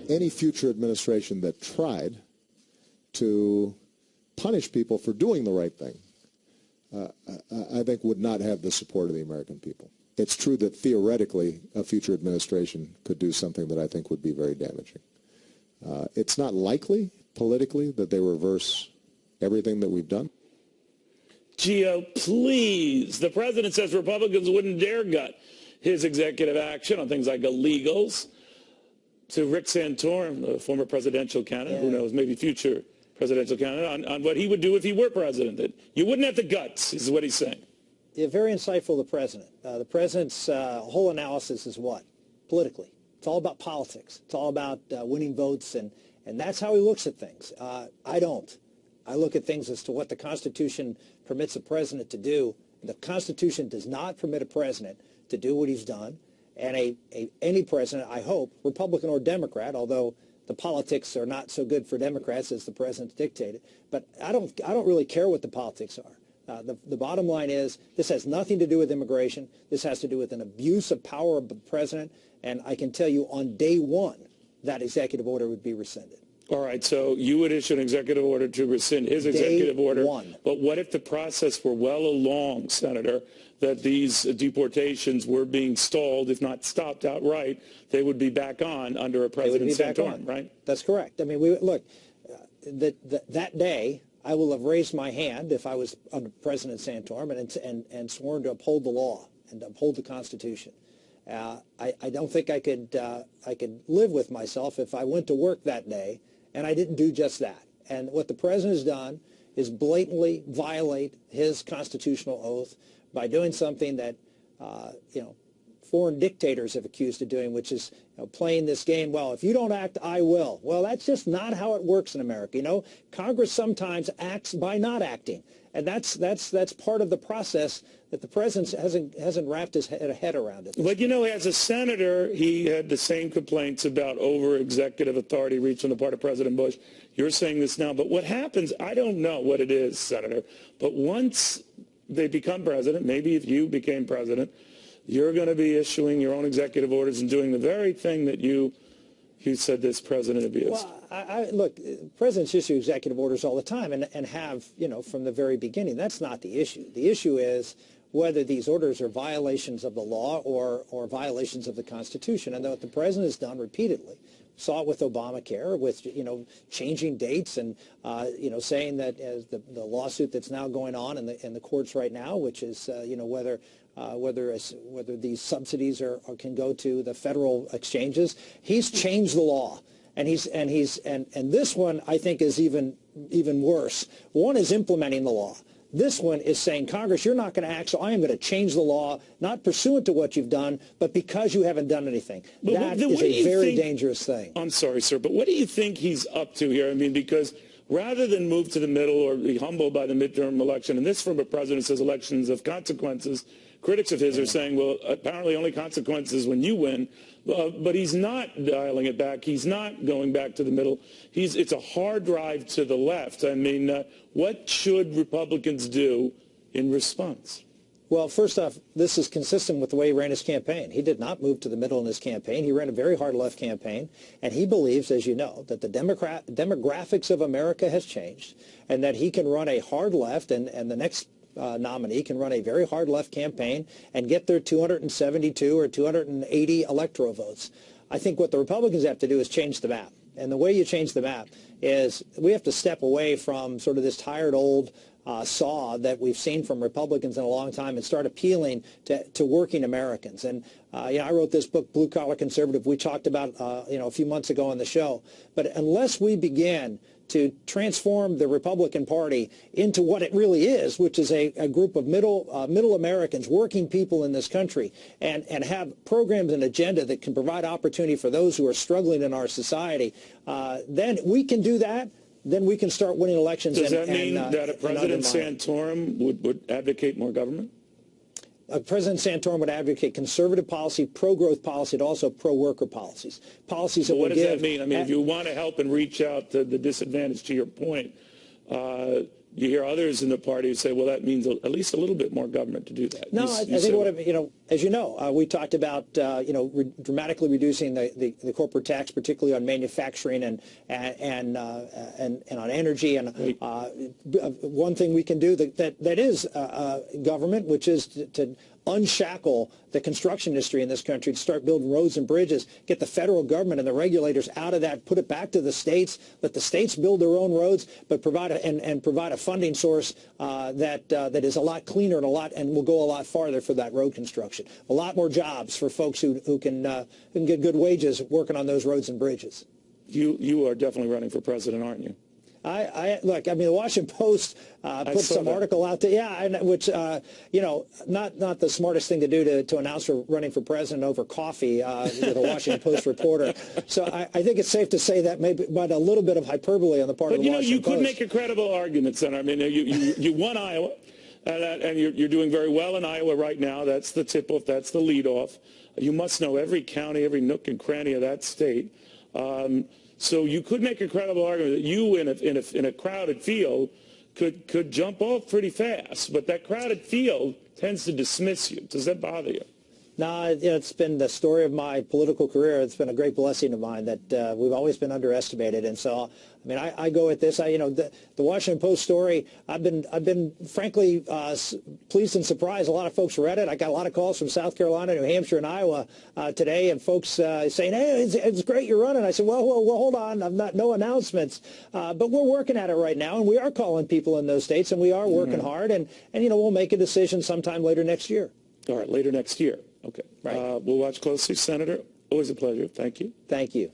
any future administration that tried to punish people for doing the right thing, I think would not have the support of the American people. It's true that theoretically a future administration could do something that I think would be very damaging. It's not likely politically that they reverse everything that we've done. Gio, please. The president says Republicans wouldn't dare gut his executive action on things like illegals. To Rick Santorum, the former presidential candidate, who knows, maybe future presidential candidate, on what he would do if he were president. That you wouldn't have the guts, is what he's saying. Yeah, very insightful, the president. The president's whole analysis is what? Politically. It's all about politics. It's all about winning votes, and that's how he looks at things. I don't. I look at things as to what the Constitution permits a president to do. The Constitution does not permit a president to do what he's done. And any president, I hope, Republican or Democrat, although the politics are not so good for Democrats as the president's dictated, but I don't really care what the politics are. The bottom line is this has nothing to do with immigration. This has to do with an abuse of power of the president. And I can tell you on day one, that executive order would be rescinded. All right, so you would issue an executive order to rescind his executive order. But what if the process were well along, Senator, that these deportations were being stalled, if not stopped outright, they would be back on under a President Santorum, right? That's correct. I mean, look, that day, I will have raised my hand if I was under President Santorum and sworn to uphold the law and uphold the Constitution. I don't think I could live with myself if I went to work that day and I didn't do just that. And what the president has done is blatantly violate his constitutional oath by doing something that foreign dictators have accused of doing, which is playing this game. Well, if you don't act, I will. Well, that's just not how it works in America. Congress sometimes acts by not acting, and that's part of the process that the president hasn't wrapped his head around it. But as a senator, he had the same complaints about over-executive authority reach on the part of President Bush. You're saying this now, but what happens? I don't know what it is, Senator, but once they become president, maybe if you became president, you're going to be issuing your own executive orders and doing the very thing that you said this president abused. Well, look, presidents issue executive orders all the time and have, from the very beginning. That's not the issue. The issue is whether these orders are violations of the law or violations of the Constitution. And what the president has done repeatedly, saw it with Obamacare, with, changing dates and, saying that as the lawsuit that's now going on in the courts right now, which is, whether these subsidies can go to the federal exchanges. He's changed the law, and this one I think is even worse. One is implementing the law. This one is saying, Congress, you're not going to act, so I am going to change the law, not pursuant to what you've done, but because you haven't done anything. That is a very dangerous thing. I'm sorry, sir, but what do you think he's up to here? I mean, because rather than move to the middle or be humbled by the midterm election, and this from a president says elections of consequences, critics of his are saying, well, apparently only consequences when you win. But he's not dialing it back. He's not going back to the middle. It's a hard drive to the left. I mean, what should Republicans do in response? Well, first off, this is consistent with the way he ran his campaign. He did not move to the middle in his campaign. He ran a very hard left campaign, and he believes, as you know, that the demographics of America has changed and that he can run a hard left, and the next nominee can run a very hard left campaign and get their 272 or 280 electoral votes. I think what the Republicans have to do is change the map. And the way you change the map is we have to step away from sort of this tired old saw that we've seen from Republicans in a long time and start appealing to working Americans. And I wrote this book, Blue Collar Conservative. We talked about a few months ago on the show. But unless we begin to transform the Republican Party into what it really is, which is a group of middle Americans, working people in this country, and have programs and agenda that can provide opportunity for those who are struggling in our society, then we can do that. Then we can start winning elections. Does that mean that a President Santorum would advocate more government? President Santorum would advocate conservative policy, pro-growth policy, and also pro-worker policies. Policies that would give... What does that mean? I mean, if you want to help and reach out to the disadvantaged, to your point, You hear others in the party who say, well, that means at least a little bit more government to do that. No, I think as you know, we talked about, dramatically reducing the corporate tax, particularly on manufacturing and on energy. And one thing we can do that is government, which is to unshackle the construction industry in this country, to start building roads and bridges, get the federal government and the regulators out of that, put it back to the states, let the states build their own roads, but provide a funding source that is a lot cleaner and will go a lot farther for that road construction. A lot more jobs for folks who can get good wages working on those roads and bridges. You are definitely running for president, aren't you? Look, I mean, the Washington Post put some article out there, which, not the smartest thing to do to announce for running for president over coffee with a Washington Post reporter. So I think it's safe to say that maybe but a little bit of hyperbole on the part of the Washington Post. But, you could make a credible argument, Senator. I mean, you won Iowa, and you're doing very well in Iowa right now. That's the tip-off. That's the lead-off. You must know every county, every nook and cranny of that state. So you could make a credible argument that you, in a crowded field, could jump off pretty fast. But that crowded field tends to dismiss you. Does that bother you? No, it's been the story of my political career. It's been a great blessing of mine that we've always been underestimated. And so, I mean, I go at this. The Washington Post story. I've been frankly pleased and surprised. A lot of folks read it. I got a lot of calls from South Carolina, New Hampshire, and Iowa today, and folks saying, "Hey, it's great you're running." I said, "Well, hold on. No announcements, but we're working at it right now, and we are calling people in those states, and we are working hard, and we'll make a decision sometime later next year." All right, later next year. Okay. Right. We'll watch closely, Senator. Always a pleasure. Thank you. Thank you.